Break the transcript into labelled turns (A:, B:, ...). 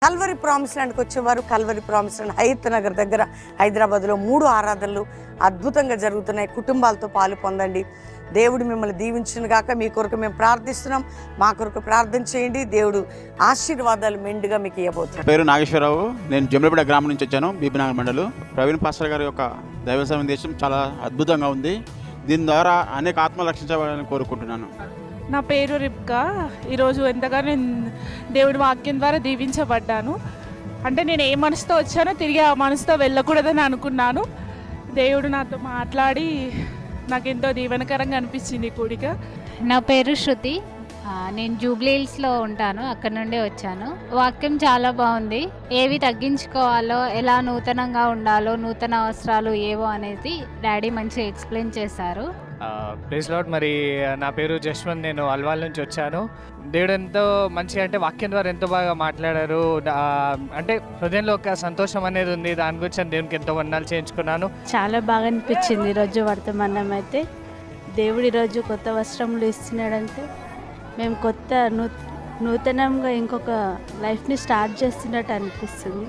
A: Calvary promise ల్యాండ్కి వచ్చేవారు Calvary promise land Hayathnagar దగ్గర హైదరాబాద్లో 3 ఆరాధనలు అద్భుతంగా జరుగుతున్నాయి. కుటుంబాలతో పాలు పొందండి. దేవుడు మిమ్మల్ని దీవించును గాక. మీ కొరకు మేము ప్రార్థిస్తున్నాం. మా కొరకు ప్రార్థన చేయండి. దేవుడు ఆశీర్వాదాలు మెండుగా మీకు ఇవ్వబోతున్నాడు.
B: పేరు నాగేశ్వరరావు. నేను జమ్మిడిపేట గ్రామం నుంచి వచ్చాను, బీబీనగర్ మండలం. ప్రవీణ్ పాస్టర్ గారి యొక్క దైవ సందేశం చాలా అద్భుతంగా ఉంది. దీని ద్వారా అనేక ఆత్మలు రక్షించాలని కోరుకుంటున్నాను.
C: నా పేరు రిబ్కా. ఈరోజు ఎంతగానో నేను దేవుడి వాక్యం ద్వారా దీవించబడ్డాను. అంటే నేను ఏ మనసుతో వచ్చానో తిరిగి ఆ మనసుతో వెళ్ళకూడదని అనుకున్నాను. దేవుడు నాతో మాట్లాడి నాకు ఎంతో దీవెనకరంగా అనిపించింది ఈ కూడిక.
D: నా పేరు శృతి. నేను జూబ్లీ హిల్స్లో ఉంటాను, అక్కడ నుండి వచ్చాను. వాక్యం చాలా బాగుంది. ఏవి తగ్గించుకోవాలో, ఎలా నూతనంగా ఉండాలో, నూతన అవసరాలు ఏవో అనేది డాడీ మంచిగా ఎక్స్ప్లెయిన్ చేశారు.
E: Please lord. మరి నా పేరు జశ్వంత్. నేను అల్వాల్ నుంచి వచ్చాను. దేవుడు ఎంతో మంచిగా, అంటే వాక్యం ద్వారా ఎంతో బాగా మాట్లాడారు. అంటే హృదయంలో ఒక సంతోషం అనేది ఉంది. దాని గురించి నేను దేవునికి ఎంతో వందనాలు చేయించుకున్నాను.
F: చాలా బాగా అనిపించింది ఈరోజు వర్తమానం అయితే. దేవుడు ఈరోజు కొత్త వస్త్రములు ఇస్తున్నాడంటే మేము నూతనంగా ఇంకొక లైఫ్ని స్టార్ట్ చేస్తున్నట్టు అనిపిస్తుంది.